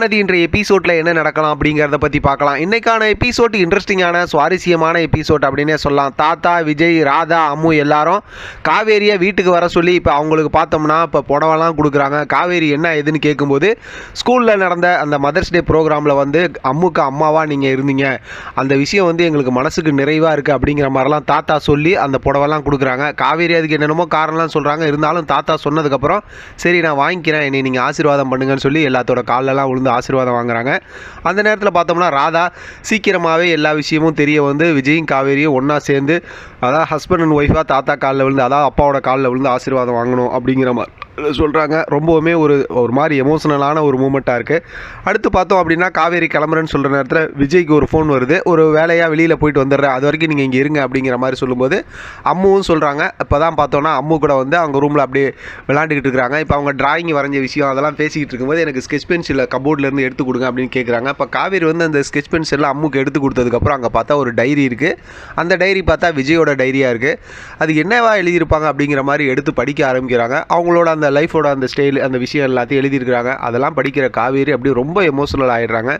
இன்றைய எபிசோட்ல என்ன நடக்கலாம் அப்படிங்கிறத பற்றி பார்க்கலாம். இன்னைக்கான எபிசோட் இன்ட்ரெஸ்டிங்கான சுவாரஸ்யமான எபிசோட் அப்படின்னே சொல்லலாம். தாத்தா, விஜய், ராதா, அம்மு எல்லாரும் காவேரியை வீட்டுக்கு வர சொல்லி இப்போ அவங்களுக்கு பார்த்தோம்னா இப்போ புடவெல்லாம் கொடுக்குறாங்க. காவேரி என்ன ஏதுன்னு கேட்கும்போது ஸ்கூலில் நடந்த அந்த மதர்ஸ் டே ப்ரோக்ராமில் வந்து அம்முக்கு அம்மாவாக நீங்கள் இருந்தீங்க, அந்த விஷயம் வந்து எங்களுக்கு மனசுக்கு நிறைவாக இருக்குது அப்படிங்கிற மாதிரிலாம் தாத்தா சொல்லி அந்த புடவெல்லாம் கொடுக்குறாங்க. காவேரி அதுக்கு என்னென்னமோ காரணம்லாம் சொல்கிறாங்க. இருந்தாலும் தாத்தா சொன்னதுக்கப்புறம் சரி நான் வாங்கிக்கிறேன், என்னை நீங்கள் ஆசீர்வாதம் பண்ணுங்கன்னு சொல்லி எல்லாத்தோட காலெல்லாம் விழுந்து ஆசீர்வாதம் வாங்குறாங்க. அந்த நேரத்தில் பார்த்தோம்னா ராதா சீக்கிரமாகவே எல்லா விஷயமும் தெரிய வந்து விஜயும் காவேரியும் ஒன்றா சேர்ந்து அதாவது ஹஸ்பண்ட் அண்ட் ஒய்ஃபாக தாத்தா காலில் விழுந்து அதாவது அப்பாவோட காலில் விழுந்து ஆசீர்வாதம் வாங்கணும் அப்படிங்கிற மாதிரி சொல்கிறாங்க. ரொம்பவுமே ஒரு மாதிரி எமோஷனலான ஒரு மூமெண்ட்டாக இருக்குது. அடுத்து பார்த்தோம் அப்படின்னா காவேரி கிளம்புறேன்னு சொல்கிற நேரத்தில் விஜய்க்கு ஒரு ஃபோன் வருது. ஒரு வேலையாக வெளியில் போயிட்டு வந்துடுறேன், அது வரைக்கும் நீங்கள் இங்கே இருங்க அப்படிங்கிற மாதிரி சொல்லும்போது அம்முவும் சொல்கிறாங்க. இப்போ தான் பார்த்தோன்னா அம்மு கூட வந்து அவங்க ரூமில் அப்படியே விளாண்டுக்கிட்டு இருக்கிறாங்க. இப்போ அவங்க டிராயிங் வரைஞ்ச விஷயம் அதெல்லாம் பேசிக்கிட்டு இருக்கும்போது எனக்கு ஸ்கெச் பென்சில் கபோர்ட்லேருந்து எடுத்து கொடுங்க அப்படின்னு கேட்குறாங்க. இப்போ காவேரி வந்து அந்த ஸ்கெச் பென்சிலில் அம்முக்கு எடுத்து கொடுத்ததுக்கப்புறம் அங்கே பார்த்தா ஒரு டைரி இருக்குது. அந்த டைரி பார்த்தா விஜயோட டைரியாக இருக்குது. அது என்னவா எழுதியிருப்பாங்க அப்படிங்கிற மாதிரி எடுத்து படிக்க ஆரம்பிக்கிறாங்க. அவங்களோட அந்த லைஃபோட அந்த ஸ்டைல் அந்த விஷயம் எல்லாத்தையும் எழுதியிருக்கிறாங்க. அதெல்லாம் படிக்கிற காவேரி அப்படி ரொம்ப எமோஷனல் ஆகிடுறாங்க.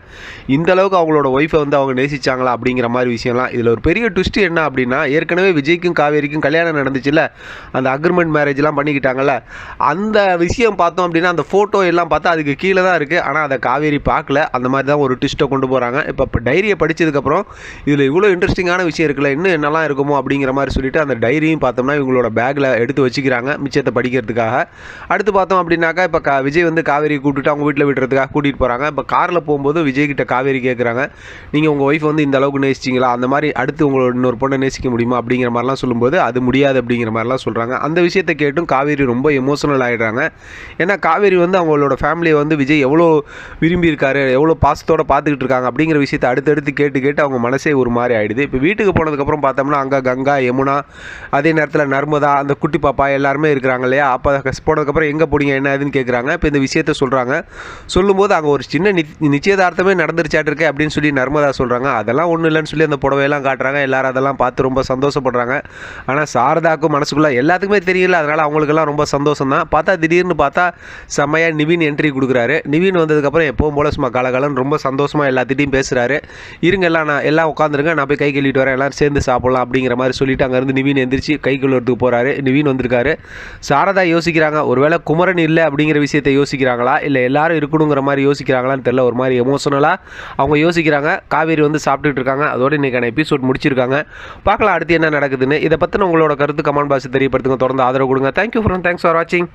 இந்த அளவுக்கு அவங்களோட ஒய்ஃபை வந்து அவங்க நேசிச்சாங்களா அப்படிங்கிற மாதிரி விஷயம்லாம். இதில் ஒரு பெரிய ட்விஸ்ட் என்ன அப்படின்னா, ஏற்கனவே விஜய்க்கும் காவேரிக்கும் கல்யாணம் நடந்துச்சுல்ல, அந்த அக்ரிமெண்ட் மேரேஜ்லாம் பண்ணிக்கிட்டாங்கல்ல, அந்த விஷயம் பார்த்தோம் அப்படின்னா அந்த ஃபோட்டோ எல்லாம் பார்த்தா அதுக்கு கீழே தான் இருக்குது. ஆனால் அதை காவேரி பார்க்கல. அந்த மாதிரி தான் ஒரு ட்விஸ்ட்டை கொண்டு போகிறாங்க. இப்போ டைரியை படித்ததுக்கப்புறம் இதில் இவ்வளோ இன்ட்ரெஸ்டிங்கான விஷயம் இருக்குல்ல, இன்னும் என்னெல்லாம் இருக்குமோ அப்படிங்கிற மாதிரி சொல்லிட்டு அந்த டைரியும் பார்த்தோம்னா இவங்களோட பேக்கில் எடுத்து வச்சுக்கிறாங்க மிச்சத்தை படிக்கிறதுக்காக. அடுத்து பார்த்தோம் அப்படின்னாக்கா இப்போ விஜய் வந்து காவேரி கூப்பிட்டு அவங்க வீட்டில் விட்டுறதுக்காக கூட்டிகிட்டு போகிறாங்க. இப்போ காரில் போகும்போது விஜய் கிட்ட காவேரி கேட்குறாங்க, நீங்கள் உங்கள் ஒய்ஃப் வந்து இந்த அளவுக்கு நேசிச்சிங்களா, அந்த மாதிரி அடுத்து உங்களோட இன்னொரு பொண்ணை நேசிக்க முடியுமா அப்படிங்கிற மாதிரிலாம் சொல்லும்போது அது முடியாது அப்படிங்கிற மாதிரிலாம் சொல்கிறாங்க. அந்த விஷயத்தை கேட்டும் காவேரி ரொம்ப எமோஷனல் ஆகிடுறாங்க. ஏன்னா காவேரி வந்து அவங்களோட ஃபேமிலியை வந்து விஜய் எவ்வளோ விரும்பியிருக்காரு, எவ்வளோ பாசத்தோடு பார்த்துக்கிட்டு இருக்காங்க அப்படிங்கிற விஷயத்தை அடுத்தடுத்து கேட்டு அவங்க மனசே ஒரு மாதிரி ஆகிடுது. இப்போ வீட்டுக்கு போனதுக்கப்புறம் பார்த்தோம்னா அங்கே கங்கா, யமுனா, அதே நேரத்தில் நர்மதா, அந்த குட்டி பாப்பா எல்லாருமே இருக்கிறாங்க இல்லையா. அப்போ போனதுக்கப்புறம் எங்கே போனீங்க என்ன ஏதுன்னு கேட்குறாங்க. இப்போ இந்த விஷயத்த சொல்கிறாங்க. சொல்லும்போது அங்கே ஒரு சின்ன நிச்சயதார்த்தமே நடந்துருச்சாட்டு இருக்கே அப்படின்னு சொல்லி நர்மதா சொல்கிறாங்க. அதெல்லாம் ஒன்றும் இல்லைன்னு சொல்லி அந்த புடவையெல்லாம் காட்டுறாங்க. எல்லாரும் அதெல்லாம் பார்த்து ரொம்ப சந்தோஷப்படுறாங்க. ஆனால் சாரதாக்கும் மனசுக்குள்ளே எல்லாத்துக்குமே தெரியல, அதனால் அவங்களுக்கெல்லாம் ரொம்ப சந்தோஷம் தான். பார்த்தா திடீர்னு பார்த்தா செம்மையாக நிவின் என்ட்ரி கொடுக்குறாரு. நிவின் வந்ததுக்கப்புறம் எப்பவும் போல சும்மா காலகாலன்னு ரொம்ப சந்தோஷமாக எல்லாத்திட்டையும் பேசுகிறாரு. இருங்க எல்லாம் உட்காந்துருங்க, நான் போய் கை கழுவிட்டு வரேன், எல்லோரும் சேர்ந்து சாப்பிட்லாம் அப்படிங்கிற மாதிரி சொல்லிட்டு அங்கேருந்து நிவின் எந்திரிச்சு கை கழுவுறதுக்கு போகிறாரு. நிவின் வந்திருக்காரு. சாரதா யோசிக்கிறாங்க, ஒருவேளை குமரன் இல்லை அப்படிங்கிற விஷயத்தை யோசிக்கிறாங்களா, இல்லை எல்லாரும் இருக்கணுங்கிற மாதிரி யோசிக்கிறாங்களான்னு தெரியல. ஒரு மாதிரி எமோஷனலாக அவங்க யோசிக்கிறாங்க. காவேரி வந்து சாப்பிட்டுட்டு இருக்காங்க. அதோடு இன்றைக்கான எபிசோட் முடிச்சிருக்காங்க. பார்க்கலாம் அடுத்து என்ன நடக்குதுன்னு. இதை பற்றின உங்களோட கருத்து கமெண்ட் பாக்ஸ் தெரியப்படுத்துங்க. தொடர்ந்து ஆதரவு கொடுங்க. தேங்க்யூ ஃபார் வாட்சிங்.